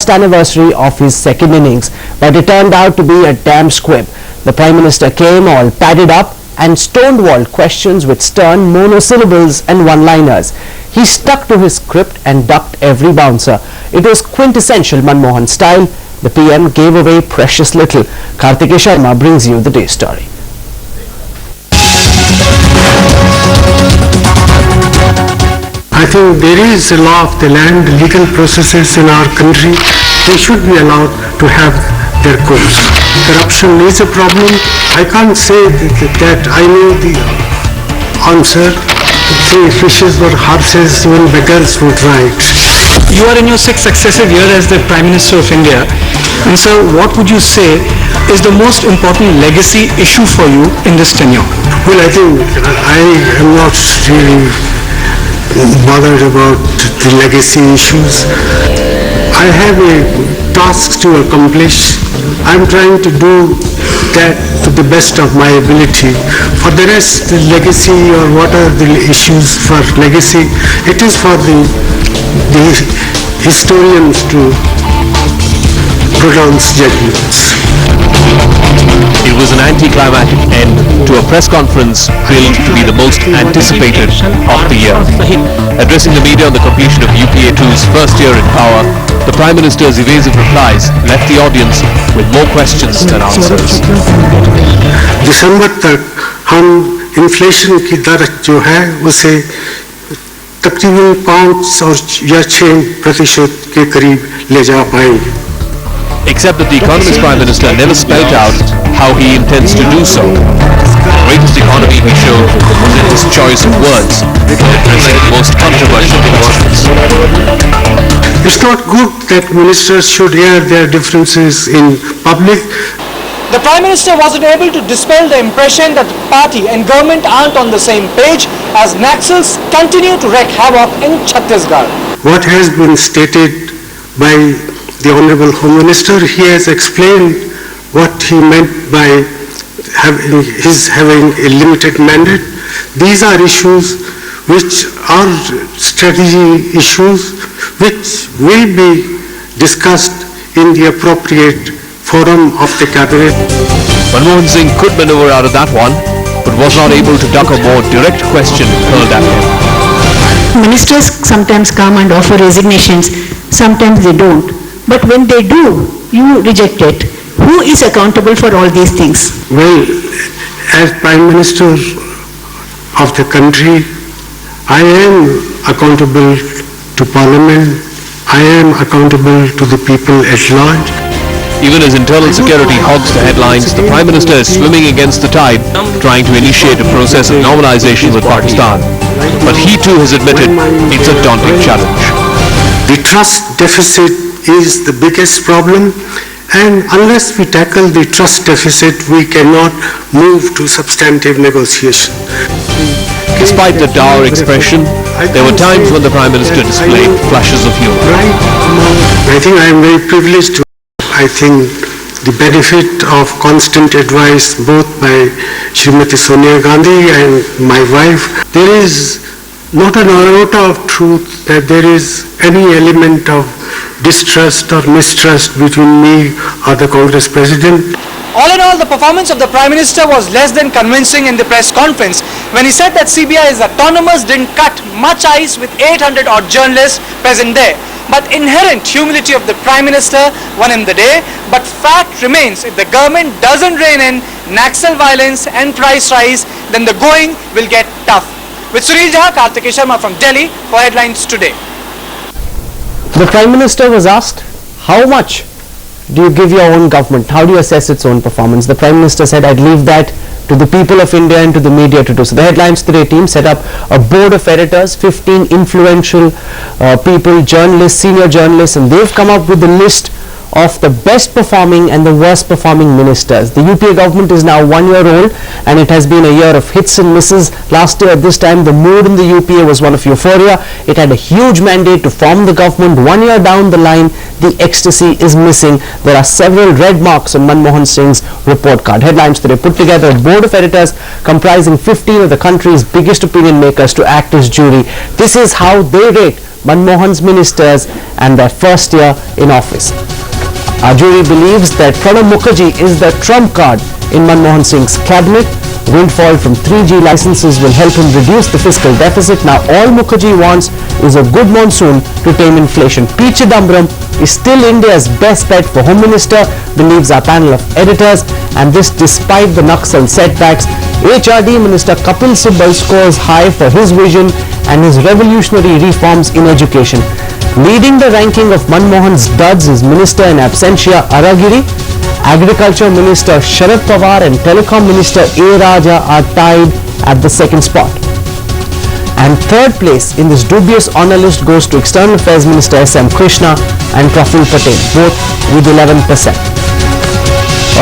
anniversary of his second innings, but it turned out to be a damn squib. The Prime Minister came all padded up and stonewalled questions with stern monosyllables and one-liners. He stuck to his script and ducked every bouncer. It was quintessential Manmohan style. The PM gave away precious little. Kartikeya Sharma brings you the day story. I think there is a law of the land, legal processes in our country. They should be allowed to have their course. Corruption is a problem. I can't say that I know the answer. Say fishes or horses, even beggars would ride. You are in your sixth successive year as the Prime Minister of India. And so what would you say is the most important legacy issue for you in this tenure? Well, I think I am not really bothered about the legacy issues. I have a task to accomplish. I'm trying to do that to the best of my ability. For the rest, the legacy or what are the issues for legacy, it is for the historians to pronounce judgments. It was an anticlimactic end to a press conference billed to be the most anticipated of the year. Addressing the media on the completion of UPA2's first year in power, the Prime Minister's evasive replies left the audience with more questions than answers. दिसंबर तक हम inflation की दर जो है उसे तकरीबन 5 या 6% के करीब ले जा पाएंगे. Except that the Economist Prime Minister never spelled out how he intends to do so. The greatest economy he showed was in his choice of words, addressing the most controversial questions. It's not good that ministers should air their differences in public. The Prime Minister wasn't able to dispel the impression that the party and government aren't on the same page as Naxals continue to wreak havoc in Chhattisgarh. What has been stated by the Honorable Home Minister, he has explained what he meant by having a limited mandate. These are issues which are strategy issues which will be discussed in the appropriate forum of the cabinet. Manmohan Singh could maneuver out of that one, but was not able to duck a more direct question hurled at him. Ministers sometimes come and offer resignations, sometimes they don't. But when they do, you reject it. Who is accountable for all these things? Well, as Prime Minister of the country, I am accountable to Parliament. I am accountable to the people at large. Even as internal security hogs the headlines, the Prime Minister is swimming against the tide, trying to initiate a process of normalization with Pakistan. But he too has admitted it's a daunting challenge. The trust deficit is the biggest problem, and unless we tackle the trust deficit, we cannot move to substantive negotiation. Despite the dour expression, there were times when the Prime Minister displayed flashes of humor. I think I am very privileged to I think the benefit of constant advice both by Srimati Sonia Gandhi and my wife. There is not an iota of truth that there is any element of distrust or mistrust between me or the Congress President. All in all, the performance of the Prime Minister was less than convincing in the press conference when he said that CBI is autonomous, didn't cut much ice with 800 odd journalists present there. But inherent humility of the Prime Minister won him the day. But fact remains, if the government doesn't rein in Naxal violence and price rise, then the going will get tough. With Sunil Jha, Kartikeya Sharma from Delhi for Headlines Today. The Prime Minister was asked, how much do you give your own government? How do you assess its own performance? The Prime Minister said, I'd leave that to the people of India and to the media to do. So the Headlines Today team set up a board of editors, 15 influential people, journalists, senior journalists, and they've come up with a list of the best performing and the worst performing ministers. The UPA government is now 1 year old and it has been a year of hits and misses. Last year at this time the mood in the UPA was one of euphoria. It had a huge mandate to form the government. 1 year down the line the ecstasy is missing. There are several red marks on Manmohan Singh's report card. Headlines Today put together a board of editors comprising 15 of the country's biggest opinion makers to act as jury. This is how they rate Manmohan's ministers and their first year in office. Our jury believes that Pranab Mukherjee is the trump card in Manmohan Singh's cabinet. Windfall from 3G licenses will help him reduce the fiscal deficit. Now all Mukherjee wants is a good monsoon to tame inflation. P. Chidambaram is still India's best bet for Home Minister, believes our panel of editors, and this despite the Naxal setbacks. HRD Minister Kapil Sibal scores high for his vision and his revolutionary reforms in education. Leading the ranking of Manmohan's duds is Minister in absentia Aragiri. Agriculture Minister Sharad Pawar and Telecom Minister A. Raja are tied at the second spot. And third place in this dubious honour list goes to External Affairs Minister S.M. Krishna and Praful Patel, both with 11%.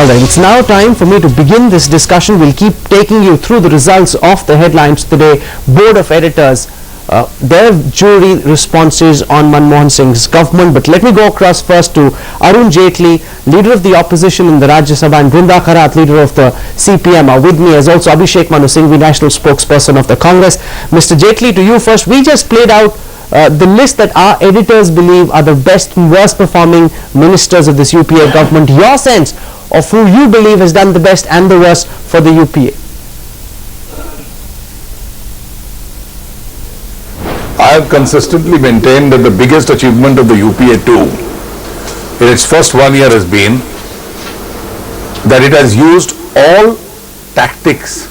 Alright, it's now time for me to begin this discussion. We'll keep taking you through the results of the headlines today. Board of Editors, their jury responses on Manmohan Singh's government. But let me go across first to Arun Jaitley, leader of the opposition in the Rajya Sabha, and Brinda Karat, leader of the CPM, are with me, as also Abhishek Singhvi, national spokesperson of the Congress. Mr. Jaitley, to you first. We just played out the list that our editors believe are the best and worst performing ministers of this UPA government. Your sense of who you believe has done the best and the worst for the UPA? I have consistently maintained that the biggest achievement of the UPA-2 in its first 1 year has been that it has used all tactics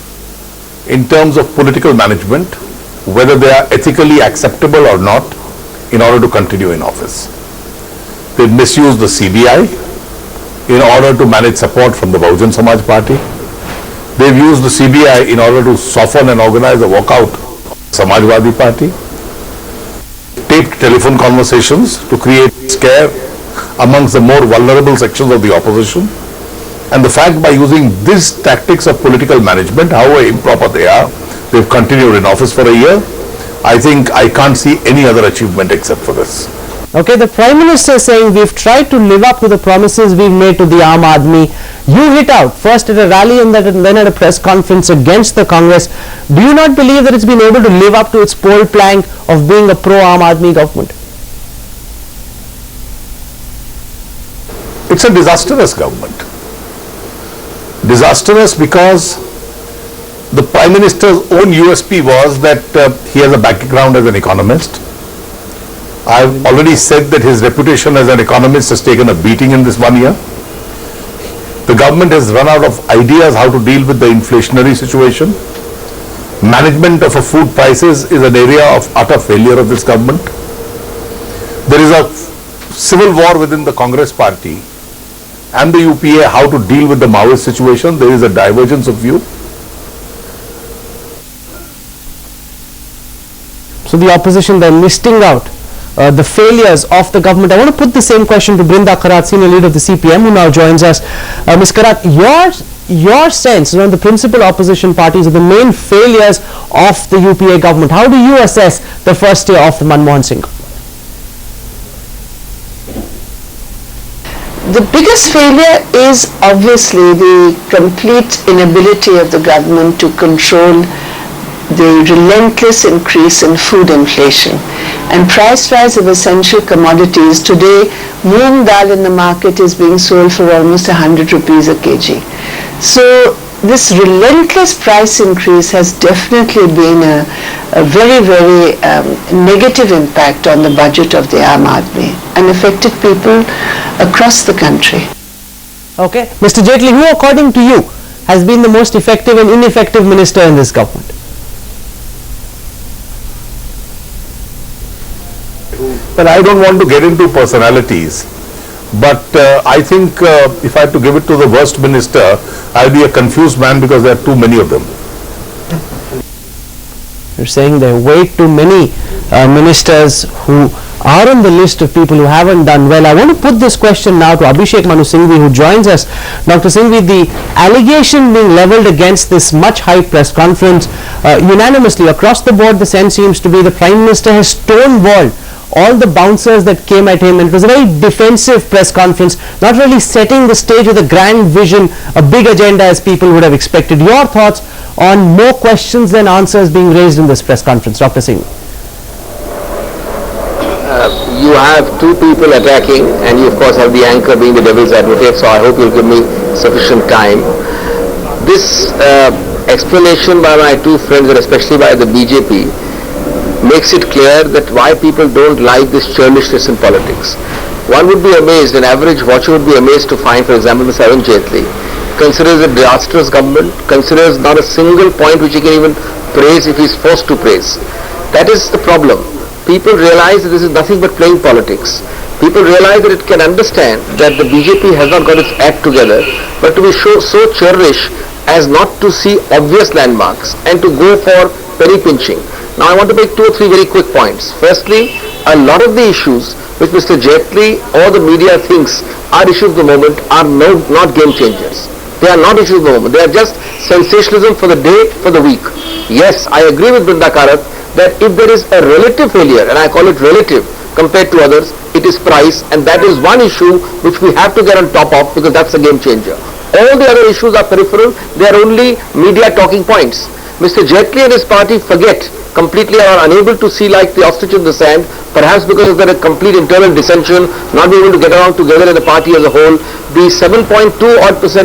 in terms of political management, whether they are ethically acceptable or not, in order to continue in office. They've misused the CBI in order to manage support from the Bahujan Samaj Party. They've used the CBI in order to soften and organize a walkout of the Samajwadi Party. Taped telephone conversations to create scare amongst the more vulnerable sections of the opposition. And the fact, by using these tactics of political management, however improper they are, they've continued in office for a year. I think I can't see any other achievement except for this. Okay, the Prime Minister is saying we've tried to live up to the promises we've made to the Aam Aadmi. You hit out first at a rally and then at a press conference against the Congress. Do you not believe that it's been able to live up to its poll plank of being a pro-Aam Aadmi government? It's a disastrous government. Disastrous because the Prime Minister's own USP was that he has a background as an economist. I've already said that his reputation as an economist has taken a beating in this 1 year. The government has run out of ideas how to deal with the inflationary situation. Management of food prices is an area of utter failure of this government. There is a civil war within the Congress party and the UPA how to deal with the Maoist situation. There is a divergence of view. So the opposition, they're listing out the failures of the government. I want to put the same question to Brinda Karat, senior leader of the CPM, who now joins us. Ms. Karat, your sense, one of the principal opposition parties, of the main failures of the UPA government. How do you assess the first year of the Manmohan Singh? The biggest failure is obviously the complete inability of the government to control the relentless increase in food inflation and price rise of essential commodities. Today, moong dal in the market is being sold for almost 100 rupees a kg. So this relentless price increase has definitely been a very, very negative impact on the budget of the Aam Aadmi and affected people across the country. Okay. Mr. Jaitley, who according to you has been the most effective and ineffective minister in this government? But I don't want to get into personalities, but I think if I had to give it to the worst minister, I'll be a confused man because there are too many of them. You're saying there are way too many ministers who are on the list of people who haven't done well. I want to put this question now to Abhishek Singhvi, who joins us. Dr. Singhvi, the allegation being leveled against this much hyped press conference, unanimously across the board, the sense seems to be the Prime Minister has stonewalled all the bouncers that came at him, and it was a very defensive press conference, not really setting the stage with a grand vision, a big agenda as people would have expected. Your thoughts on more questions than answers being raised in this press conference, Dr. Singh? you have two people attacking, and you of course have the anchor being the devil's advocate, so I hope you'll give me sufficient time. This explanation by my two friends, and especially by the BJP, makes it clear that why people don't like this churlishness in politics. One would be amazed, an average watcher would be amazed to find, for example, Mr. Arun Jaitley considers a disastrous government, considers not a single point which he can even praise if he is forced to praise. That is the problem. People realize that this is nothing but playing politics. People realize that it can understand that the BJP has not got its act together, but to be so churlish as not to see obvious landmarks and to go for penny pinching. Now I want to make two or three very quick points. Firstly, a lot of the issues which Mr. Jaitley or the media thinks are issues of the moment are not game changers. They are not issues of the moment. They are just sensationalism for the day, for the week. Yes, I agree with Brinda Karat that if there is a relative failure, and I call it relative compared to others, it is price, and that is one issue which we have to get on top of because that's a game changer. All the other issues are peripheral. They are only media talking points. Mr. Jaitley and his party forget completely, are unable to see like the ostrich in the sand, perhaps because of their complete internal dissension, not being able to get along together in the party as a whole. The 7.2%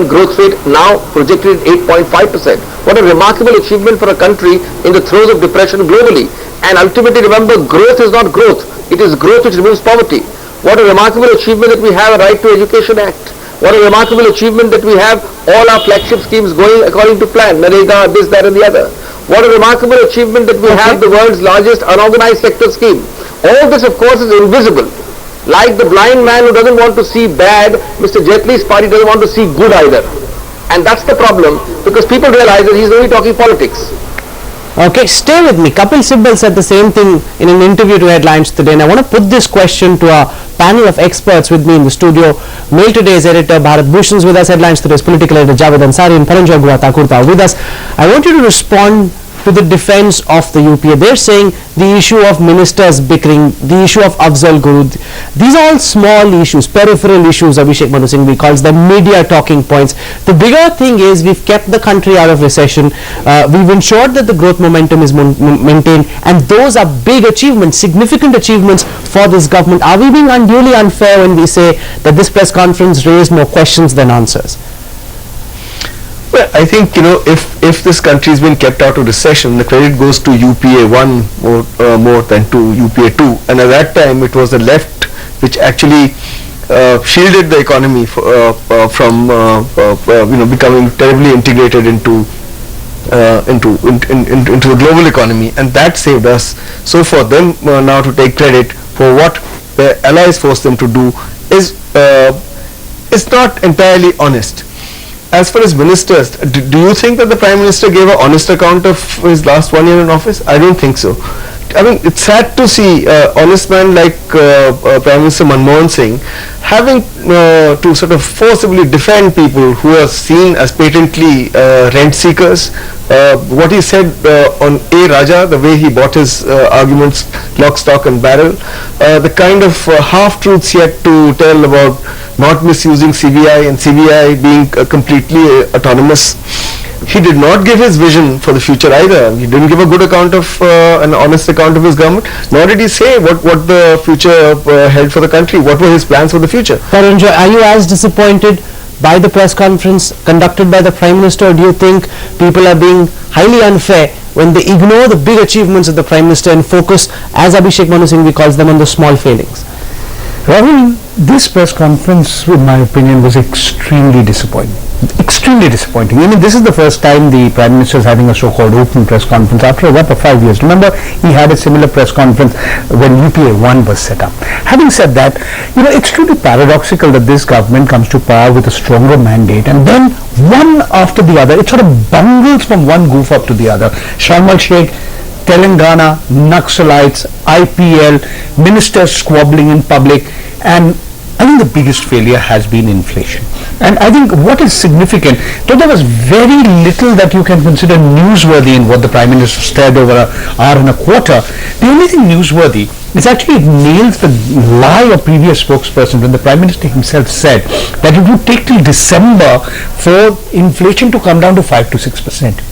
growth rate now projected at 8.5%. What a remarkable achievement for a country in the throes of depression globally. And ultimately, remember, growth is not growth. It is growth which removes poverty. What a remarkable achievement that we have a Right to Education Act. What a remarkable achievement that we have all our flagship schemes going according to plan, Narega, this, that and the other. What a remarkable achievement that we have the world's largest unorganized sector scheme. All this of course is invisible. Like the blind man who doesn't want to see bad, Mr. Jaitley's party doesn't want to see good either. And that's the problem, because people realize that he's only talking politics. Okay, stay with me. Kapil Sibal said the same thing in an interview to Headlines Today, and I want to put this question to our panel of experts with me in the studio. Mail Today's editor Bharat Bhushan's with us, Headlines Today's political editor Javed Ansari, and Paranjoy Guha-Thakurta are with us. I want you to respond to the defense of the UPA. They're saying the issue of ministers bickering, the issue of Afzal Guru, these are all small issues, peripheral issues. Abhishek Manu Singhvi calls them media talking points. The bigger thing is we've kept the country out of recession, we've ensured that the growth momentum is maintained, and those are big achievements, significant achievements for this government. Are we being unduly unfair when we say that this press conference raised more questions than answers? Well, I think, if this country has been kept out of recession, the credit goes to UPA 1 more than to UPA 2. And at that time, it was the left which actually shielded the economy from becoming terribly integrated into the global economy, and that saved us. So for them now to take credit for what their allies forced them to do is not entirely honest. As far as ministers, do you think that the Prime Minister gave an honest account of his last 1 year in office? I don't think so. I mean, it's sad to see honest man like Prime Minister Manmohan Singh having to sort of forcibly defend people who are seen as patently rent seekers. What he said on A. Raja, the way he bought his arguments lock, stock and barrel, the kind of half-truths he had to tell about not misusing CBI and CBI being completely autonomous. He did not give his vision for the future either. He didn't give a good account of, an honest account of his government, nor did he say what the future held for the country, what were his plans for the future. Paranjoy, are you as disappointed by the press conference conducted by the Prime Minister, or do you think people are being highly unfair when they ignore the big achievements of the Prime Minister and focus, as Abhishek Manu Singhvi calls them, on the small failings? Rahul, this press conference, in my opinion, was extremely disappointing. Extremely disappointing. I mean, this is the first time the Prime Minister is having a so-called open press conference after a gap of 5 years. Remember, he had a similar press conference when UPA 1 was set up. Having said that, it's truly paradoxical that this government comes to power with a stronger mandate, and then one after the other, it sort of bungles from one goof up to the other. Sharmal Sheikh, Telangana, Naxalites, IPL, ministers squabbling in public, and I think the biggest failure has been inflation. And I think what is significant, though there was very little that you can consider newsworthy in what the Prime Minister said over an hour and a quarter, the only thing newsworthy is actually it nails the lie of previous spokesperson when the Prime Minister himself said that it would take till December for inflation to come down to 5 to 6%.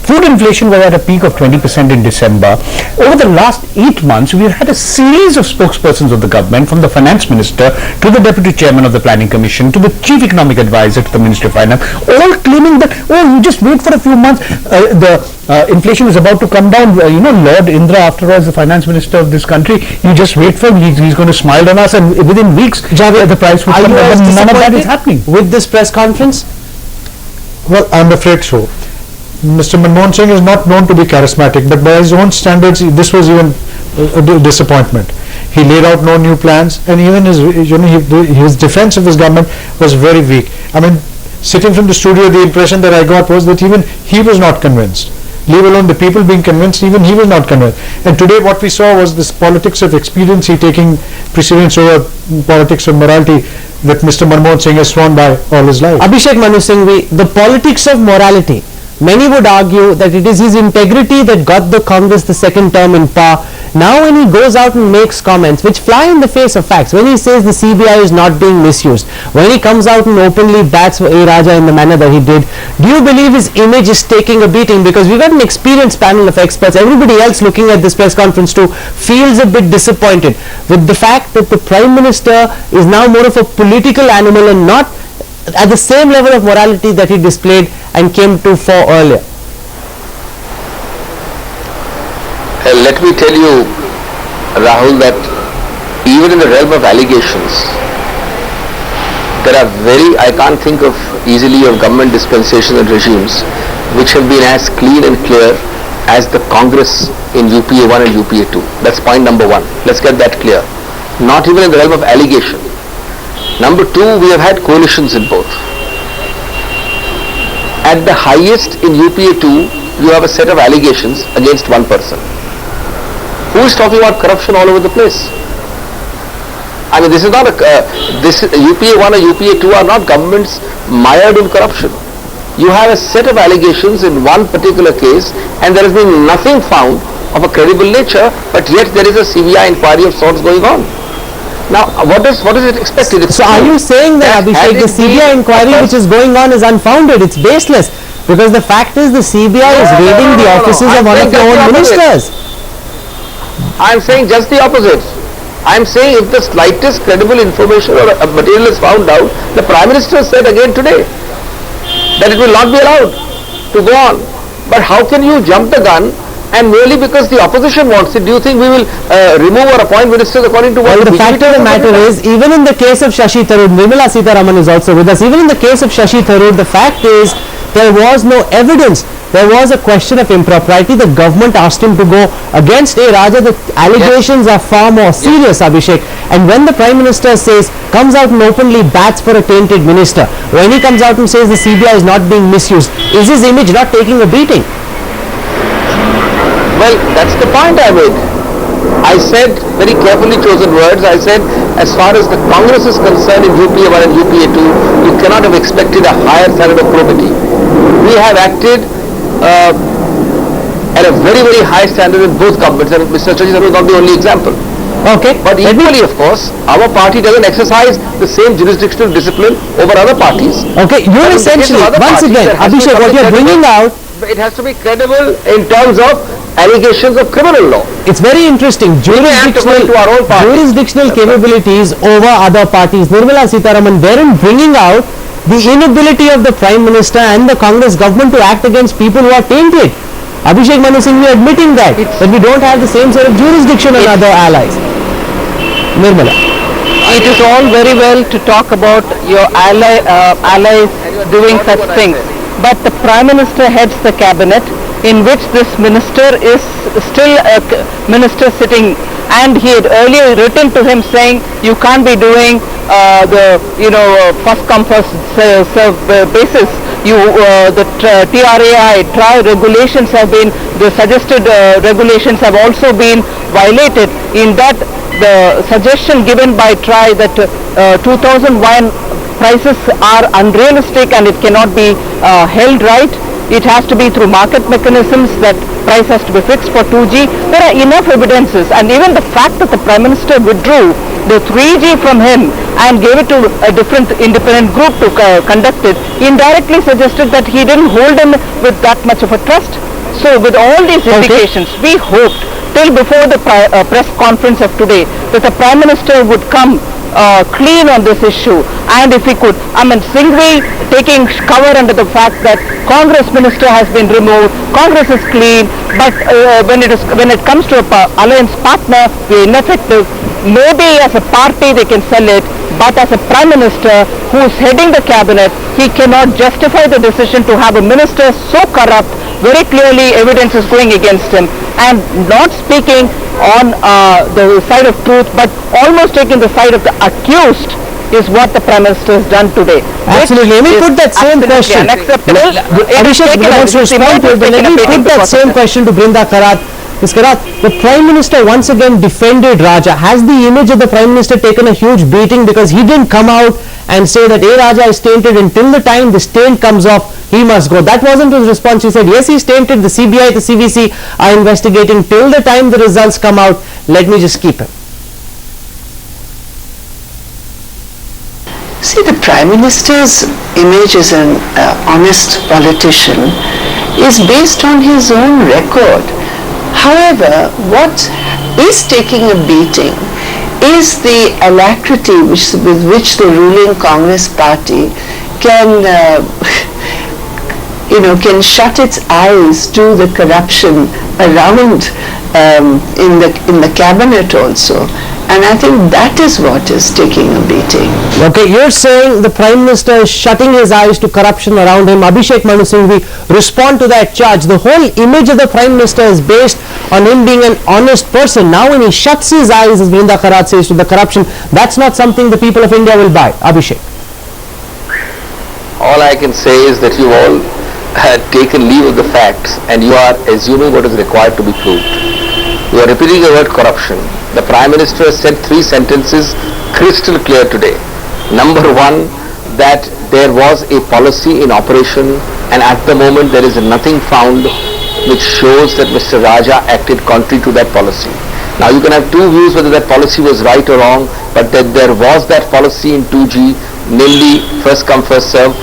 Food inflation was at a peak of 20% in December. Over the last 8 months, we've had a series of spokespersons of the government, from the finance minister to the deputy chairman of the planning commission to the chief economic advisor to the ministry of finance, all claiming that, oh, you just wait for a few months, inflation is about to come down. Lord Indra, after all, is the finance minister of this country. You just wait for him. He's going to smile on us, and within weeks, the price will come down. None of that is happening. With this press conference? Well, I'm afraid so. Mr. Manmohan Singh is not known to be charismatic, but by his own standards, this was even a disappointment. He laid out no new plans, and even his defense of his government was very weak. I mean, sitting from the studio, the impression that I got was that even he was not convinced. Leave alone the people being convinced, even he was not convinced. And today what we saw was this politics of expediency taking precedence over politics of morality that Mr. Manmohan Singh has sworn by all his life. Abhishek Manu Singhvi, the politics of morality. Many would argue that it is his integrity that got the Congress the second term in power. Now when he goes out and makes comments which fly in the face of facts, when he says the CBI is not being misused, when he comes out and openly bats for A. Raja in the manner that he did, do you believe his image is taking a beating? Because we've got an experienced panel of experts. Everybody else looking at this press conference too feels a bit disappointed with the fact that the Prime Minister is now more of a political animal and not at the same level of morality that he displayed and came to fore earlier. Let me tell you, Rahul, that even in the realm of allegations, there are I can't think of easily of government dispensations and regimes which have been as clean and clear as the Congress in UPA 1 and UPA 2. That's point number one. Let's get that clear. Not even in the realm of allegation. Number two, we have had coalitions in both. At the highest in UPA 2, you have a set of allegations against one person. Who is talking about corruption all over the place? I mean, this is not UPA 1 or UPA 2 are not governments mired in corruption. You have a set of allegations in one particular case, and there has been nothing found of a credible nature, but yet there is a CBI inquiry of sorts going on. Now, what is it expected? So are you saying that, Abhishek, the CBI inquiry which is going on is unfounded, it's baseless? Because the fact is the CBI is raiding the offices of one of your own ministers. I'm saying just the opposite. I'm saying if the slightest credible information or material is found out, the Prime Minister said again today that it will not be allowed to go on. But how can you jump the gun? And merely because the opposition wants it, do you think we will remove or appoint ministers according to what? Well, the fact of the matter is, even in the case of Shashi Tharoor, Nirmala Sitharaman is also with us. Even in the case of Shashi Tharoor, the fact is there was no evidence. There was a question of impropriety. The government asked him to go against A. Raja. The allegations are far more serious, Abhishek. And when the Prime Minister comes out and openly bats for a tainted minister, when he comes out and says the CBI is not being misused, is his image not taking a beating? Well, that's the point I made. I said, very carefully chosen words, I said, as far as the Congress is concerned in UPA 1 and UPA 2, you cannot have expected a higher standard of probity. We have acted at a very, very high standard in both governments, and Mr. Shashi Tharoor is not the only example. Okay. But equally, of course, our party doesn't exercise the same jurisdictional discipline over other parties. Okay, you're essentially, once again, Abhishek, what you're bringing out, it has to be credible in terms of allegations of criminal law. It's very interesting. Jurisdictional capabilities over other parties. Nirmala Sitharaman, wherein bringing out the inability of the Prime Minister and the Congress government to act against people who are tainted. Abhishek Manu Singhvi admitting that we don't have the same sort of jurisdiction on other allies. Nirmala. It is all very well to talk about your allies doing such things, but the Prime Minister heads the cabinet in which this minister is still a minister sitting, and he had earlier written to him saying you can't be doing first come first serve basis. The TRAI regulations have been, the suggested regulations have also been violated, in that the suggestion given by TRAI that 2001 prices are unrealistic and it cannot be held right. It has to be through market mechanisms, that price has to be fixed for 2G. There are enough evidences, and even the fact that the Prime Minister withdrew the 3G from him and gave it to a different independent group to conduct it, indirectly suggested that he didn't hold him with that much of a trust. So with all these indications, we hoped till before the press conference of today that the Prime Minister would come clean on this issue, and if he could, Singhvi taking cover under the fact that Congress minister has been removed, Congress is clean, but when it comes to a alliance partner, we are ineffective. Maybe as a party they can sell it, but as a Prime Minister who is heading the cabinet, he cannot justify the decision to have a minister so corrupt. Very clearly evidence is going against him, and not speaking on the side of truth, but almost taking the side of the accused is what the Prime Minister has done today. Absolutely. Let me put that same question. Unacceptable. Abhishek wants to respond to it, but let me put that same question to Brinda Karat. Ms. Karat, the Prime Minister once again defended Raja. Has the image of the Prime Minister taken a huge beating because he didn't come out and say that A Raja is tainted, and till the time the taint comes off, he must go? That wasn't his response. He said, yes, he's tainted. The CBI, the CVC are investigating. Till the time the results come out, let me just keep him. See, the Prime Minister's image as an honest politician is based on his own record. However, what is taking a beating is the alacrity with which the ruling Congress party can can shut its eyes to the corruption around in the cabinet also. And I think that is what is taking a beating. Okay, you're saying the Prime Minister is shutting his eyes to corruption around him. Abhishek Manu Singhvi, respond to that charge. The whole image of the Prime Minister is based on him being an honest person. Now when he shuts his eyes, as Brinda Karat says, to the corruption, that's not something the people of India will buy. Abhishek. All I can say is that you all had taken leave of the facts and you are assuming what is required to be proved. You are repeating the word corruption. The Prime Minister has said 3 sentences crystal clear today. Number 1, that there was a policy in operation, and at the moment there is nothing found which shows that Mr. Raja acted contrary to that policy. Now you can have 2 views whether that policy was right or wrong, but that there was that policy in 2G, namely first come first serve.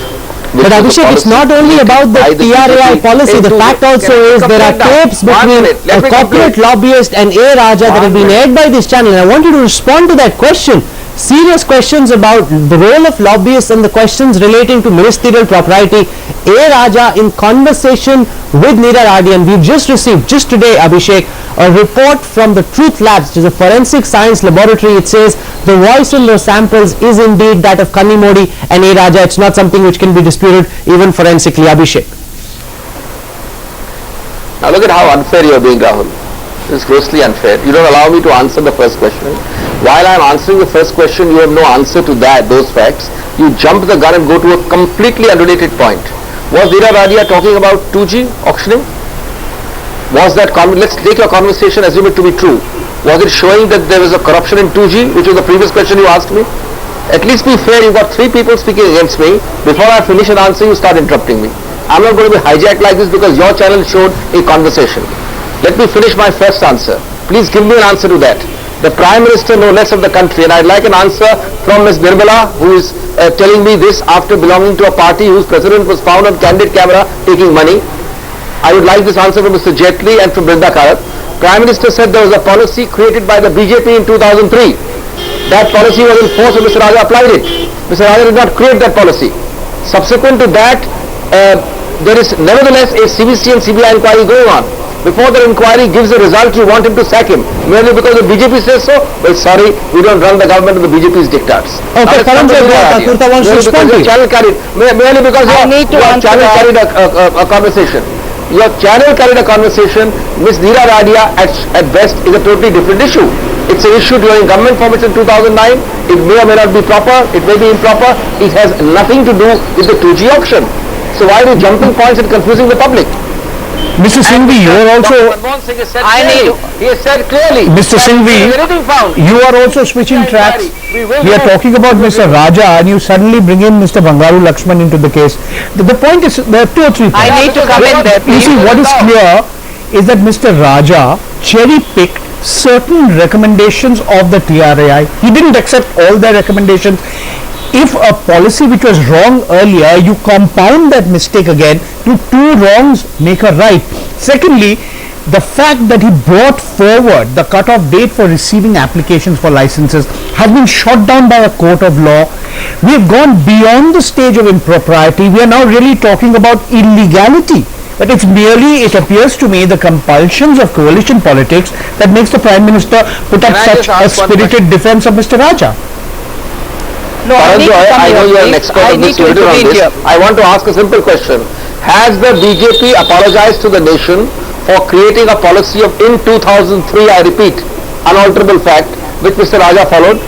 But Abhishek, it's not only about the TRAI policy. The fact also is there are tapes between a corporate lobbyist and A. Raja that have been aired by this channel. And I want you to respond to that question. Serious questions about the role of lobbyists and the questions relating to ministerial propriety. A. Raja in conversation with Neera Radian. We've just received, just today, Abhishek, a report from the Truth Labs, which is a forensic science laboratory. It says the voice in those samples is indeed that of Kanni Modi and A. Raja. It's not something which can be disputed even forensically. Abhishek. Now look at how unfair you are being, Rahul. This is grossly unfair. You don't allow me to answer the first question. While I am answering the first question, you have no answer to those facts. You jump the gun and go to a completely unrelated point. Was Neera Radia talking about 2G auctioning? Was that, let's take your conversation, assume it to be true. Was it showing that there was a corruption in 2G, which was the previous question you asked me? At least be fair, you've got 3 people speaking against me. Before I finish an answer, you start interrupting me. I'm not going to be hijacked like this because your channel showed a conversation. Let me finish my first answer. Please give me an answer to that. The Prime Minister, no less of the country, and I'd like an answer from Ms. Nirmala, who is telling me this after belonging to a party whose president was found on candid camera taking money. I would like this answer from Mr. Jaitley and from Brinda Karat. Prime Minister said there was a policy created by the BJP in 2003. That policy was enforced and Mr. Raja applied it. Mr. Raja did not create that policy. Subsequent to that, there is nevertheless a CVC and CBI inquiry going on. Before the inquiry gives a result, you want him to sack him. Merely because the BJP says so? Well, sorry, we don't run the government of the BJP's dictats. Okay, Kurta wants to respond to you. Merely because your channel carried a conversation. Your channel carried a conversation. Ms. Neera Radia at best is a totally different issue. It's an issue during government formation in 2009. It may or may not be proper. It may be improper. It has nothing to do with the 2G auction. So why are you jumping points and confusing the public? Mr. Singhvi, you are also... He has said clearly. Mr. Singhvi, you are also switching tracks. We are talking about Mr. Raja and you suddenly bring in Mr. Bangaru Lakshman into the case. The point is, there are 2 or 3 points. I need to come in there. You see, what is clear is that Mr. Raja cherry-picked certain recommendations of the TRAI. He didn't accept all their recommendations. If a policy which was wrong earlier, you compound that mistake again, to 2 wrongs make a right. Secondly, the fact that he brought forward the cut-off date for receiving applications for licenses has been shot down by a court of law. We have gone beyond the stage of impropriety. We are now really talking about illegality. But it's merely, it appears to me, the compulsions of coalition politics that makes the Prime Minister put up such a spirited defense of Mr. Raja. No, I know you are an expert on this, I want to ask a simple question. Has the BJP apologized to the nation for creating a policy of, in 2003, I repeat, unalterable fact, which Mr. Raja followed?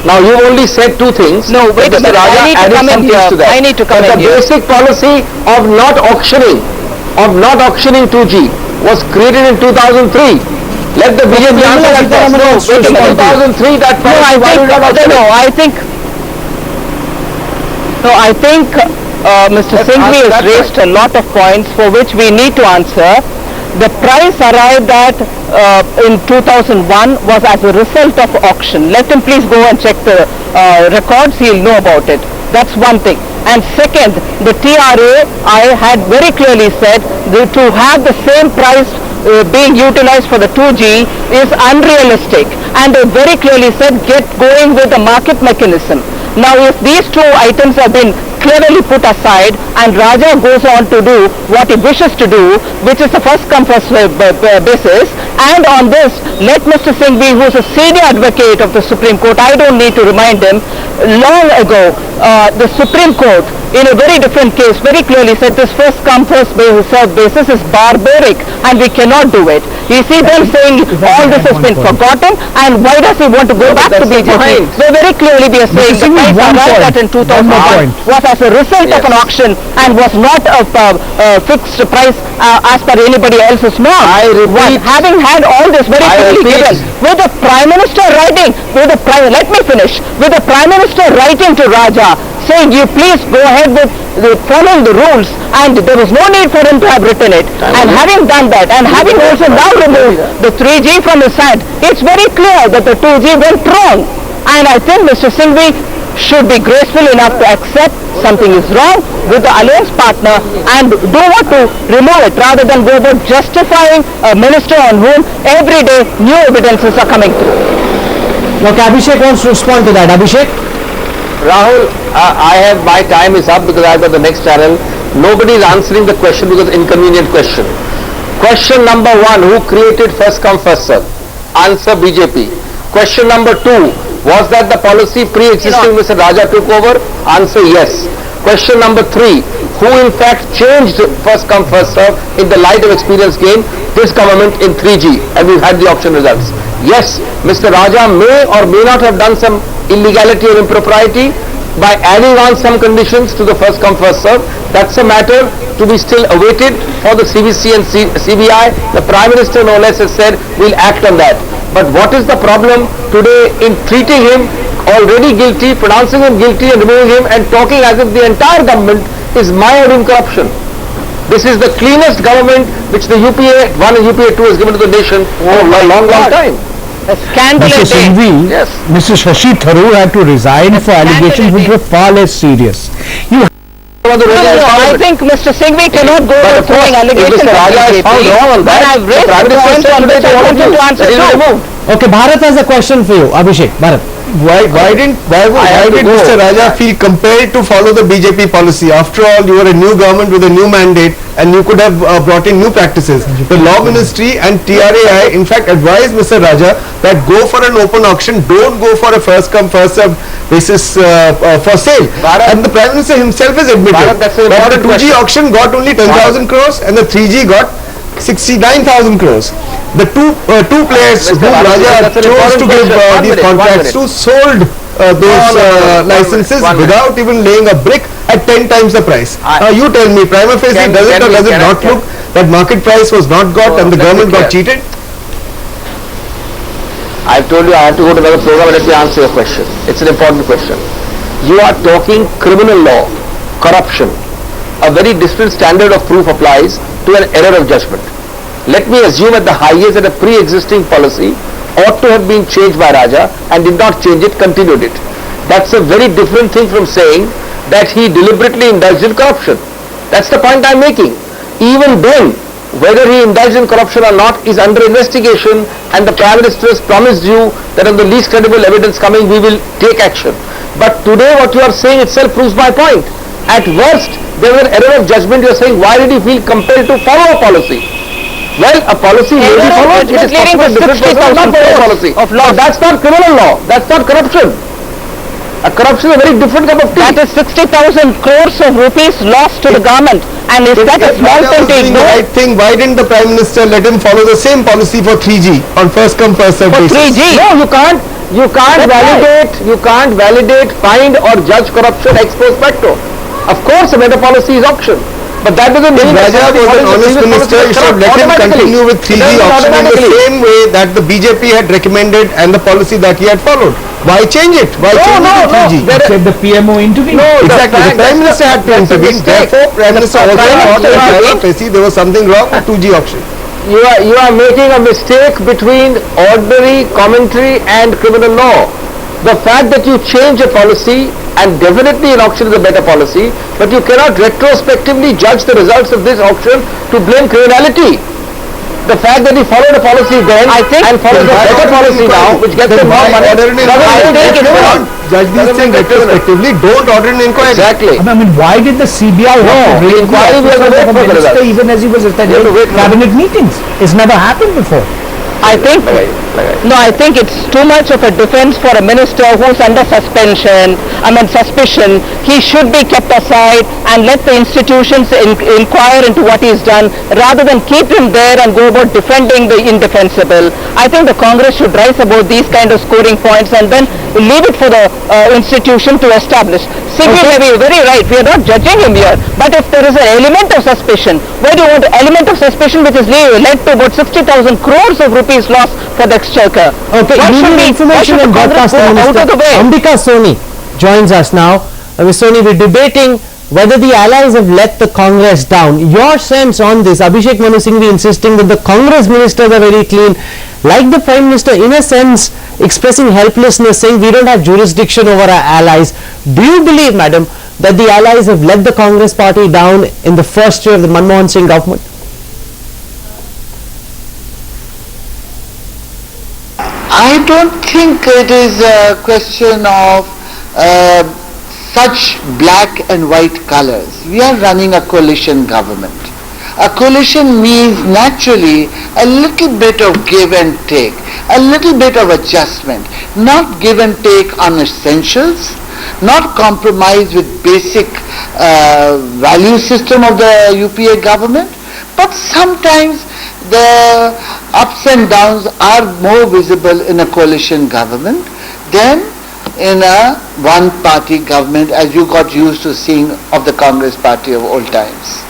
Now you only said two things. No, wait a minute, I need to come in here. I need to come in here. The basic policy of not auctioning 2G was created in 2003. Let the BJP answer that first. In 2003, that I think Mr. Singhvi has raised a lot of points for which we need to answer. The price arrived at in 2001 was as a result of auction. Let him please go and check the records, he'll know about it. That's one thing. And second, the TRA, I had very clearly said to have the same price being utilized for the 2G is unrealistic, and they very clearly said get going with the market mechanism. Now if these two items have been clearly put aside and Raja goes on to do what he wishes to do, which is the first come first basis, and on this let Mr. Singhvi, who is a senior advocate of the Supreme Court, I don't need to remind him, long ago the Supreme Court in a very different case very clearly said this first come first served basis is barbaric and we cannot do it. You see them saying all this has been forgotten, and why does he want to go back to BJP? They very clearly be saying the price arrived at in 2001 was as a result of an auction and was not a fixed price as per anybody else's norm. Having had all this very clearly given, with the Prime Minister writing, let me finish, with the Prime Minister writing to Raja saying you please go ahead with following the rules, and there was no need for him to have written it, and having done that and having also now removed the 3G from his hand, it's very clear that the 2G went wrong, and I think Mr. Singhvi should be graceful enough to accept something is wrong with the alliance partner and do what to remove it, rather than go about justifying a minister on whom every day new evidences are coming through. Now Abhishek wants to respond to that. Abhishek? Rahul, my time is up because I've got the next channel. Nobody is answering the question because inconvenient question. Question number one, who created first come first serve? Answer BJP. Question number two, was that the policy pre-existing Mr. Raja took over? Answer yes. Question number three, who in fact changed first come first serve in the light of experience gained? This government in 3G, and we've had the auction results. Yes, Mr. Raja may or may not have done some illegality or impropriety by adding on some conditions to the first come first serve. That's a matter to be still awaited for the CBC and CBI. The Prime Minister no less has said we'll act on that. But what is the problem today in treating him already guilty, pronouncing him guilty and removing him and talking as if the entire government is mired in corruption? This is the cleanest government which the UPA 1 and UPA 2 has given to the nation for a long time. A scandal. Mr. Singhvi, yes. Mr. Shashi Tharoor had to resign for allegations which were far less serious. I think Mr. Singhvi cannot go on throwing allegations. Mr. Raja has found wrong on that. I've raised the points on which I want you to answer too. Okay, Bharat has a question for you. Abhishek, Bharat. Why did Mr. Raja feel compelled to follow the BJP policy? After all, you were a new government with a new mandate and you could have brought in new practices. The Law Ministry and TRAI in fact advised Mr. Raja that go for an open auction, don't go for a first come first served basis for sale. And the Prime Minister himself has admitted that the 2G auction got only 10,000 crores and the 3G got 69,000 crores. The two players whom Raja chose to give these contracts to sold those licenses without even laying a brick at 10 times the price. You tell me, prima facie, does it or does it not look that market price was not got and the government got cheated? I've told you I have to go to another program, and let me answer your question. It's an important question. You are talking criminal law, corruption. A very different standard of proof applies to an error of judgment. Let me assume at the highest that a pre-existing policy ought to have been changed by Raja and did not change it, continued it. That's a very different thing from saying that he deliberately indulged in corruption. That's the point I'm making. Even then, whether he indulged in corruption or not is under investigation, and the Prime Minister has promised you that on the least credible evidence coming we will take action. But today what you are saying itself proves my point. At worst, there was an error of judgment. You are saying, why did he feel compelled to follow a policy? Well, a policy may be followed. It is possible a different person will not follow a policy. But that's not criminal law. That's not corruption. A corruption is a very different cup of tea. That is 60,000 crores of rupees lost to the government. And is that a small thing to ignore? I think, why didn't the Prime Minister let him follow the same policy for 3G on first come first served basis? 3G? No, you can't validate, find or judge corruption ex post facto. Of course, a better policy is auction. But that doesn't mean If Raja was an honest minister, you should let him continue with 3G auction in the same way that the BJP had recommended and the policy that he had followed. Why change it? Why change it to 3G? Said the PMO intervened. No, Exactly. The Prime Minister had to intervene. Therefore, Prime Minister also thought that there was something wrong with 2G auction. You are making a mistake between ordinary commentary and criminal law. The fact that you change a policy, and definitely an auction is a better policy, but you cannot retrospectively judge the results of this auction to blame criminality. The fact that he followed a policy then and follows a better policy now, which gets him more money, judge these things retrospectively. Don't order an inquiry. Exactly. I mean, why did the CBI have to raise the inquiry we have to office wait of for the the minister results. even as he was attending cabinet meetings? It's never happened before. I think, no, I think it's too much of a defense for a minister who's under suspicion. He should be kept aside and let the institutions inquire into what he's done rather than keep him there and go about defending the indefensible. I think the Congress should rise above these kind of scoring points and then leave it for the institution to establish. Singhvi may be very right, we are not judging him here, but if there is an element of suspicion, where do you want an element of suspicion which has led to about 60,000 crores of rupees lost for the exchequer? Okay, Union Information and Broadcasting Minister Ambika Soni joins us now. Ms. Soni, we're debating whether the allies have let the Congress down. Your sense on this? Abhishek Manu Singhvi insisting that the Congress ministers are very clean, like the Prime Minister in a sense expressing helplessness, saying we don't have jurisdiction over our allies. Do you believe, madam, that the allies have let the Congress party down in the first year of the Manmohan Singh government? I don't think it is a question of such black and white colors. We are running a coalition government. A coalition means naturally a little bit of give and take, a little bit of adjustment, not give and take on essentials, not compromise with basic value system of the UPA government, but sometimes the ups and downs are more visible in a coalition government than in a one-party government as you got used to seeing of the Congress party of old times.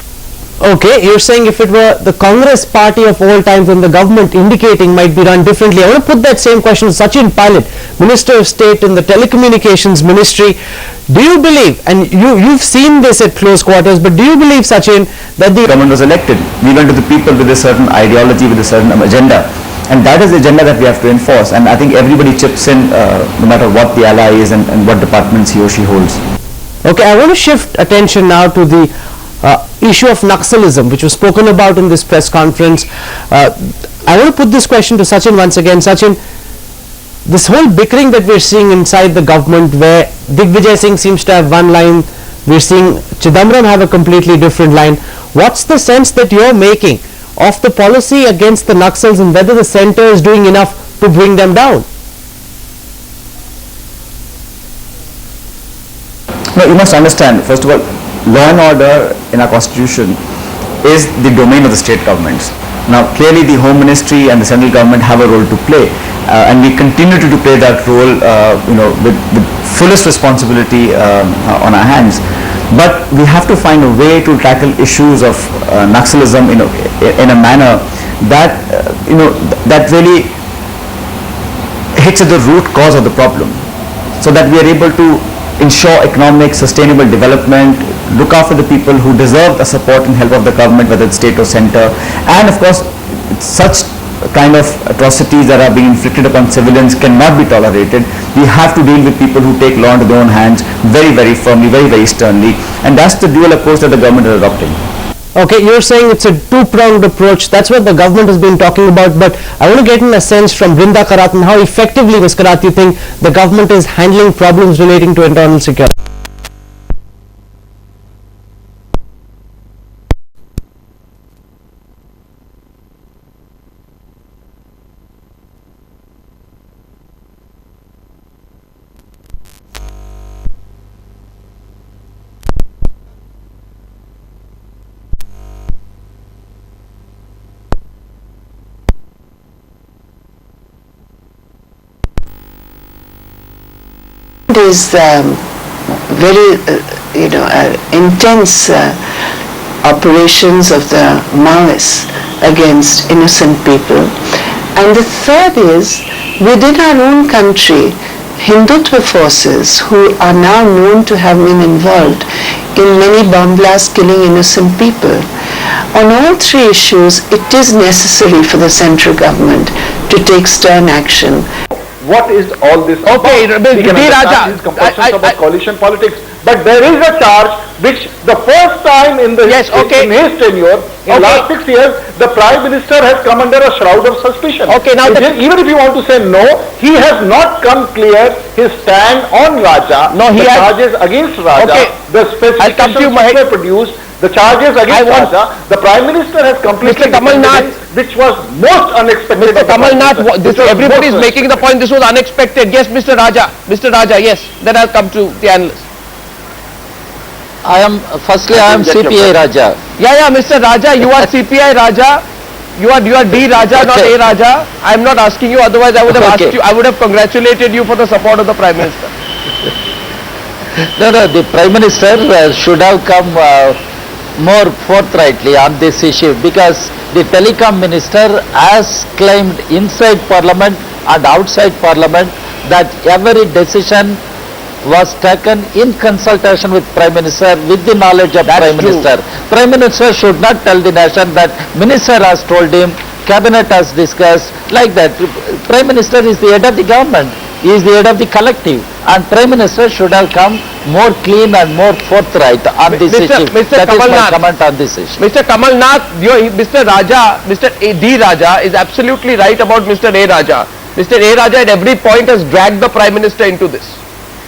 Okay, you're saying if it were the Congress party of old times and the government indicating might be run differently. I want to put that same question to Sachin Pilot, Minister of State in the Telecommunications Ministry. Do you believe, and you've seen this at close quarters, but do you believe, Sachin, that the government was elected? We went to the people with a certain ideology, with a certain agenda. And that is the agenda that we have to enforce. And I think everybody chips in, no matter what the ally is and what departments he or she holds. Okay, I want to shift attention now to the issue of Naxalism, which was spoken about in this press conference. I want to put this question to Sachin once again. Sachin, this whole bickering that we're seeing inside the government, where Digvijay Singh seems to have one line, we're seeing Chidambaram have a completely different line. What's the sense that you're making of the policy against the Naxals and whether the centre is doing enough to bring them down? No, you must understand, first of all, law and order in our constitution is the domain of the state governments. Now, clearly the Home Ministry and the central government have a role to play, and we continue to play that role, with fullest responsibility on our hands. But we have to find a way to tackle issues of Naxalism, in a manner that, that really hits at the root cause of the problem, so that we are able to ensure economic, sustainable development, look after the people who deserve the support and help of the government, whether it's state or center. And of course, such kind of atrocities that are being inflicted upon civilians cannot be tolerated. We have to deal with people who take law into their own hands very, very firmly, very, very sternly. And that's the dual approach that the government is adopting. Okay, you're saying it's a two-pronged approach. That's what the government has been talking about. But I want to get in a sense from Brinda Karat, how effectively, Ms. Karat, you think the government is handling problems relating to internal security? Is very intense operations of the Maoists against innocent people. And the third is, within our own country, Hindutva forces who are now known to have been involved in many bomb blasts killing innocent people. On all three issues, it is necessary for the central government to take stern action. What is all this okay, about? We can understand these compulsions about coalition politics, but there is a charge which the first time in the in his tenure, in last 6 years, the Prime Minister has come under a shroud of suspicion. Okay, now even if you want to say no, he has not come clear his stand on Raja, no, he the has, charges against Raja, the specifications were produced, the charges against Raja, the Prime Minister has completely which was most unexpected. Mr. Kamal Nath, everybody is making the point this was unexpected. Yes, Mr. Raja, yes, then I'll come to the analyst. I am CPI Raja. Yeah, Mr. Raja, you are CPI Raja. You are D Raja, not A Raja. I am not asking you. Otherwise, I would have asked you. I would have congratulated you for the support of the Prime Minister. No, the Prime Minister should have come more forthrightly on this issue, because the telecom minister has claimed inside Parliament and outside Parliament that every decision was taken in consultation with Prime Minister, with the knowledge of Prime Minister. Prime Minister should not tell the nation that Minister has told him, Cabinet has discussed, like that. Prime Minister is the head of the government. He is the head of the collective, and Prime Minister should have come more clean and more forthright on this issue. That is my comment on this issue. Mr. Kamal Nath, Mr. Raja, Mr. D Raja is absolutely right about Mr. A Raja. Mr. A Raja at every point has dragged the Prime Minister into this.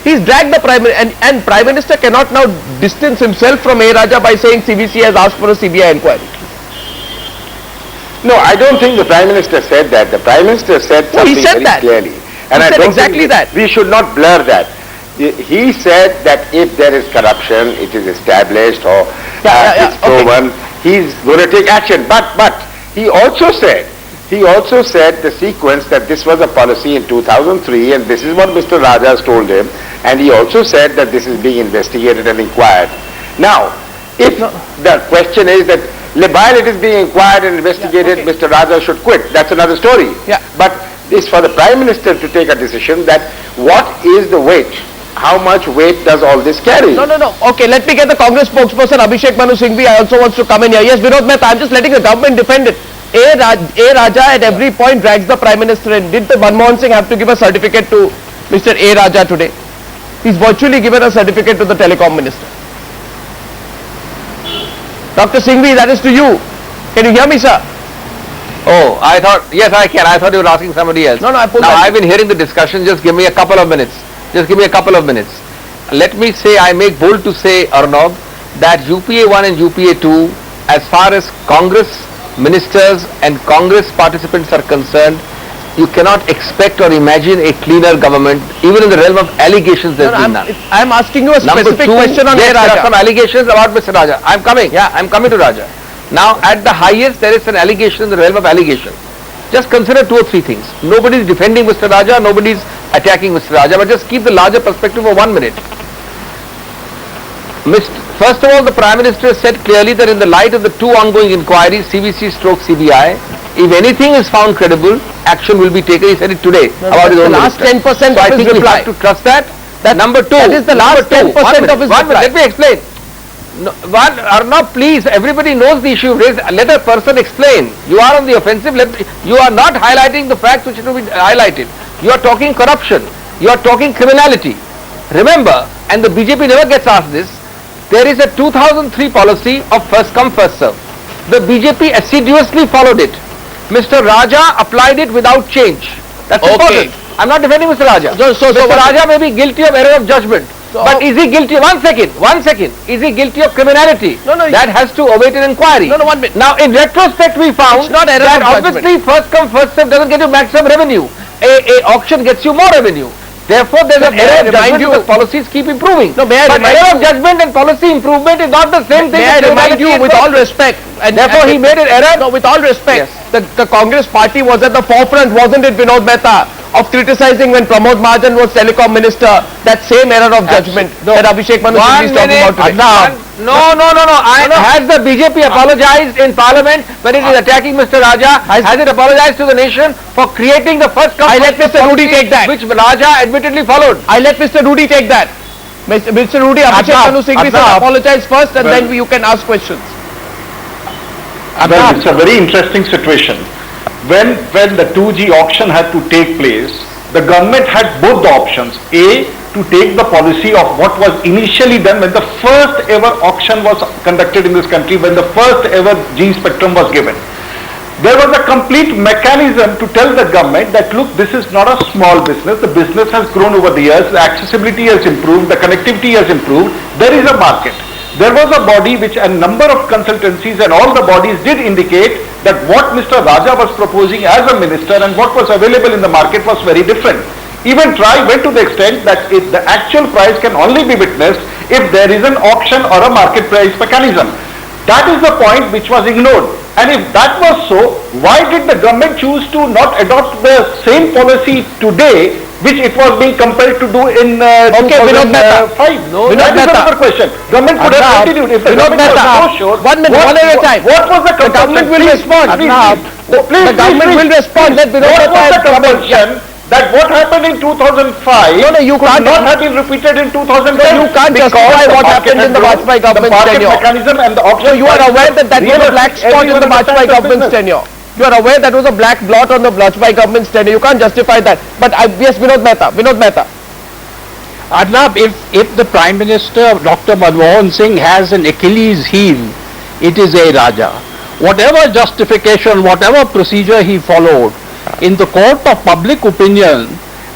He's dragged the Prime Minister, and Prime Minister cannot now distance himself from A Raja by saying CBC has asked for a CBI inquiry. No, I don't think the Prime Minister said that. The Prime Minister said something very clearly. And I don't exactly think we should not blur that. He said that if there is corruption, it is established or it's proven, he's going to take action. But he also said the sequence that this was a policy in 2003, and this is what Mr. Raja has told him, and he also said that this is being investigated and inquired. Now, if the question is that while it is being inquired and investigated, Mr. Raja should quit, that's another story. But it's for the Prime Minister to take a decision that what is the weight, how much weight does all this carry? No. Okay, let me get the Congress spokesperson Abhishek Singhvi also wants to come in here. Yes, Vinod Mehta, I'm just letting the government defend it. A Raja at every point drags the Prime Minister in. Did the Manmohan Singh have to give a certificate to Mr. A Raja today? He's virtually given a certificate to the Telecom Minister. Dr. Singhvi, that is to you. Can you hear me, sir? Oh, I thought, yes I can. I thought you were asking somebody else. No, Now I've been hearing the discussion, just give me a couple of minutes. Let me say, I make bold to say, Arnav, that UPA 1 and UPA 2, as far as Congress ministers and Congress participants are concerned, you cannot expect or imagine a cleaner government, even in the realm of allegations there's been none. I'm asking you a specific question on yes, A Raja. There are some allegations about Mr. Raja. I'm coming to Raja. Now, at the highest, there is an allegation in the realm of allegation. Just consider 2 or 3 things. Nobody is defending Mr. Raja, nobody is attacking Mr. Raja, but just keep the larger perspective for 1 minute. First of all, the Prime Minister said clearly that in the light of the 2 ongoing inquiries, CBI, if anything is found credible, action will be taken. He said it today about his own last 10% so of I his think reply. we have to trust that. Number 2. That is the last 10% of his reply. Let me explain. No, Arnav, please, everybody knows the issue raised. Let a person explain. You are on the offensive. You are not highlighting the facts which should be highlighted. You are talking corruption. You are talking criminality. Remember, and the BJP never gets asked this, There is a 2003 policy of first come first serve. The BJP assiduously followed it. Mr. Raja applied it without change. That's important. I'm not defending Mr. Raja. Mr. Raja may be guilty of error of judgment. But is he guilty? One second. Is he guilty of criminality? No. That has to await an inquiry. No, 1 minute. Now, in retrospect, we found It's not error that of obviously first come first serve doesn't get you maximum revenue. A auction gets you more revenue. Therefore, there's an error of judgment because policies keep improving. No, may I but remind error of you- judgment and policy improvement is not the same thing. May I as remind criminality you and with all fraud. respect, Therefore, he made an error. No, with all respect, the Congress party was at the forefront, wasn't it, Vinod Mehta, of criticizing when Pramod Mahajan was telecom minister, that same error of judgment that Abhishek Manu Singhvi is talking about today. No. Has the BJP apologized in Parliament when it is attacking Mr. Raja? Has it apologized to the nation for creating the first come? I let Mr. Rudy take that. Which Raja admittedly followed. I let Mr. Rudy take that. Mr. Rudy, Abhishek Manu Singhvi said apologize first and then you can ask questions. Well, it's a very interesting situation. When the 2G auction had to take place, the government had both the options. A, to take the policy of what was initially done when the first ever auction was conducted in this country, when the first ever G spectrum was given. There was a complete mechanism to tell the government that, look, this is not a small business. The business has grown over the years. The accessibility has improved. The connectivity has improved. There is a market. There was a body which a number of consultancies and all the bodies did indicate that what Mr. Raja was proposing as a minister and what was available in the market was very different. Even TRAI went to the extent that the actual price can only be witnessed if there is an auction or a market price mechanism. That is the point which was ignored. And if that was so, why did the government choose to not adopt the same policy today which it was being compelled to do in 2005? No, that is another question. Government could have continued. If the government was so sure, 1 minute, one at a time. What was the government will respond. The government will respond. Let Vinod what was the Mehta compulsion that what happened in 2005 you could can't not have been repeated in 2010? You can't justify what happened in the Vajpayee government's tenure. Mechanism and the auction. You are aware that was a black spot in the Vajpayee government's tenure. You are aware that was a black blot on the Vajpayee government's tenure. You can't justify that. But yes, Vinod Mehta. Arnab, if the Prime Minister, Dr. Manmohan Singh, has an Achilles heel, it is A. Raja. Whatever justification, whatever procedure he followed, in the court of public opinion,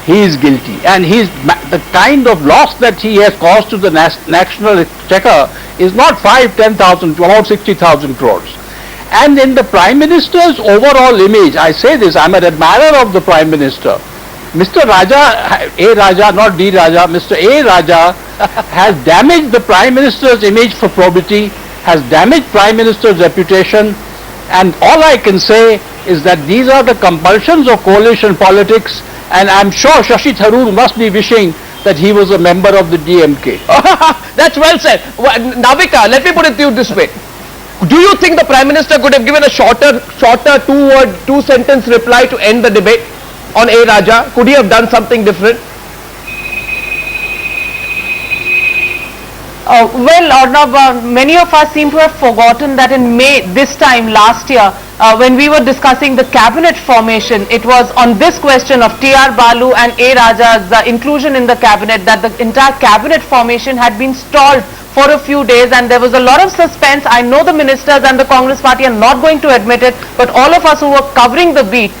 he is guilty. And the kind of loss that he has caused to the national exchequer is not 5-10,000, about 60,000 crores. And in the Prime Minister's overall image, I say this, I'm an admirer of the Prime Minister. Mr. Raja, A. Raja, not D. Raja, Mr. A. Raja has damaged the Prime Minister's image for probity, has damaged Prime Minister's reputation, and all I can say is that these are the compulsions of coalition politics, and I'm sure Shashi Tharoor must be wishing that he was a member of the DMK. That's well said. Navika, let me put it to you this way. Do you think the Prime Minister could have given a shorter two-sentence reply to end the debate on A. Raja? Could he have done something different? Well, Arnab, many of us seem to have forgotten that in May this time last year, when we were discussing the cabinet formation, it was on this question of T.R. Balu and A. Raja's inclusion in the cabinet that the entire cabinet formation had been stalled for a few days, and there was a lot of suspense. I know the ministers and the Congress party are not going to admit it, but all of us who were covering the beat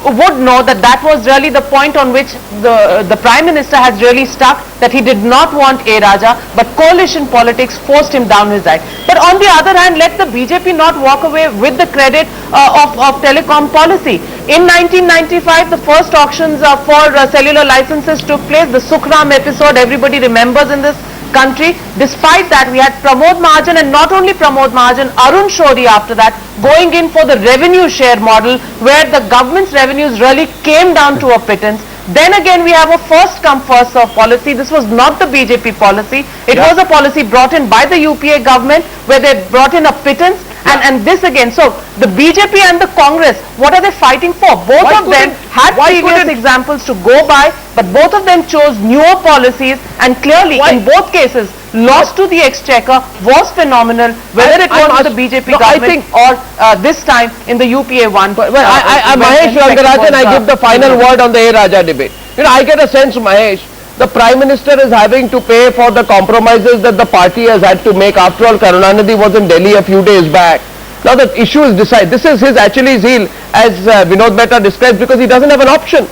would know that that was really the point on which the Prime Minister has really stuck, that he did not want A. Raja, but coalition politics forced him down his side. But on the other hand, let the BJP not walk away with the credit of telecom policy. In 1995, the first auctions for cellular licenses took place. The Sukhram episode, everybody remembers in this country. Despite that, we had Pramod Mahajan, and not only Pramod Mahajan, Arun Shourie after that, going in for the revenue share model, where the government's revenues really came down to a pittance. Then again, we have a first come first serve policy. This was not the BJP policy. It was a policy brought in by the UPA government, where they brought in a pittance. And this again, so the BJP and the Congress, what are they fighting for? Both of them had previous examples to go by, but both of them chose newer policies, and clearly in both cases, loss to the exchequer was phenomenal, whether it was the BJP government or this time in the UPA one. Mahesh Rangarajan, I give the final word on the A. Raja debate. I get a sense, Mahesh, the Prime Minister is having to pay for the compromises that the party has had to make. After all, Karunanidhi was in Delhi a few days back. Now the issue is decided. This is his Achilles heel, as Vinod Mehta describes, because he doesn't have an option.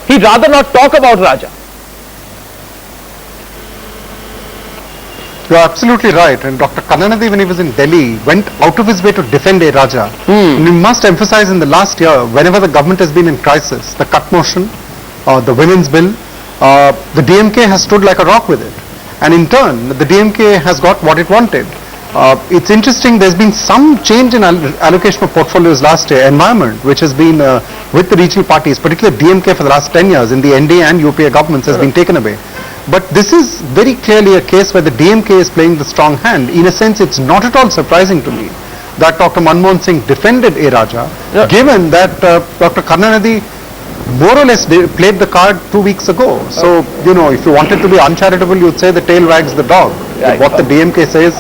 He'd rather not talk about Raja. You are absolutely right, and Dr. Karunanidhi, when he was in Delhi, went out of his way to defend A. Raja. And we must emphasize, in the last year, whenever the government has been in crisis, the cut motion, the women's bill, the DMK has stood like a rock with it. And in turn, the DMK has got what it wanted. It's interesting, there's been some change in allocation of portfolios last year. Environment, which has been with the regional parties, particularly DMK for the last 10 years in the NDA and UPA governments, has been taken away. But this is very clearly a case where the DMK is playing the strong hand. In a sense, it's not at all surprising to me that Dr. Manmohan Singh defended A. Raja, given that Dr. Karunanidhi more or less played the card 2 weeks ago. So, you know, if you wanted to be uncharitable, you'd say the tail wags the dog. What the DMK says,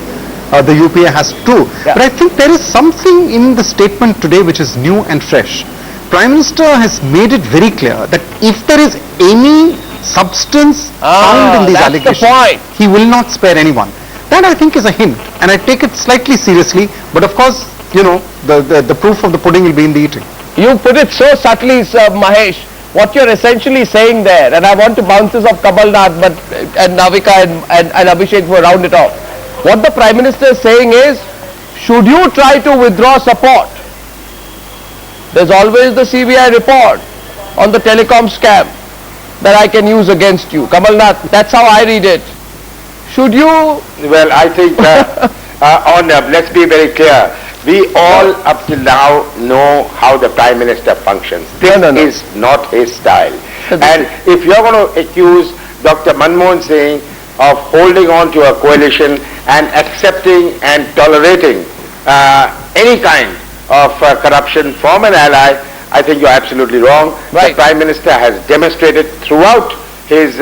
the UPA has to. But I think there is something in the statement today which is new and fresh. Prime Minister has made it very clear that if there is any substance found in these allegations, he will not spare anyone. That, I think, is a hint, and I take it slightly seriously, but of course, you know, the proof of the pudding will be in the eating. You put it so subtly, Sir Mahesh. What you're essentially saying there, and I want to bounce this off Kamal Nath, but and Navika and Abhishek will round it off. What the Prime Minister is saying is, should you try to withdraw support, there's always the CBI report on the telecom scam that I can use against you. Kamal Nath, that's how I read it. Should you? Well, I think, let's be very clear. We all up till now know how the Prime Minister functions. This is not his style. And if you're going to accuse Dr. Manmohan Singh of holding on to a coalition and accepting and tolerating any kind of corruption from an ally, I think you're absolutely wrong. The Prime Minister has demonstrated throughout his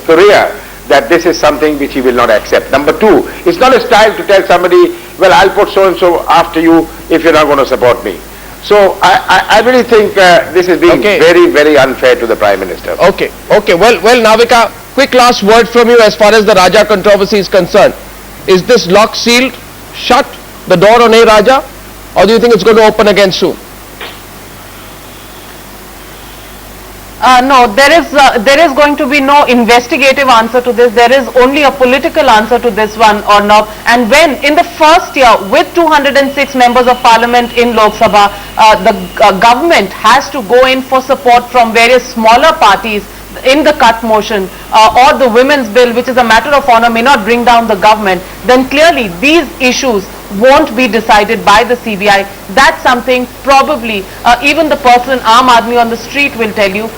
career that this is something which he will not accept. Number two, it's not a style to tell somebody, well, I'll put so-and-so after you if you're not going to support me. So I really think this is being very, very unfair to the Prime Minister. Okay. Well, Navika, quick last word from you as far as the Raja controversy is concerned. Is this lock sealed, shut, the door on A. Raja, or do you think it's going to open again soon? No, there is going to be no investigative answer to this. There is only a political answer to this one, Arnab. And when in the first year with 206 members of parliament in Lok Sabha, the government has to go in for support from various smaller parties in the cut motion or the women's bill, which is a matter of honor, may not bring down the government, then clearly these issues won't be decided by the CBI. That's something probably even the person Aam Aadmi on the street will tell you,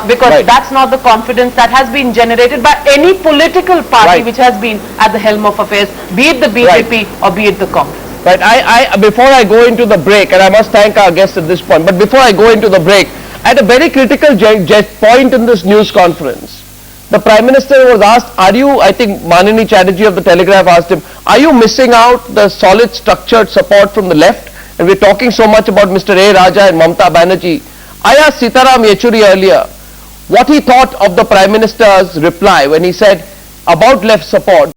because that's not the confidence that has been generated by any political party which has been at the helm of affairs, be it the BJP or be it the Congress. Before I go into the break, and I must thank our guests at this point, but before I go into the break, at a very critical point in this news conference, the Prime Minister was asked, are you, I think Manini Chatterjee of the Telegraph asked him, are you missing out the solid structured support from the left? And we're talking so much about Mr. A. Raja and Mamta Banerjee. I asked Sitaram Yechuri earlier what he thought of the Prime Minister's reply when he said about left support.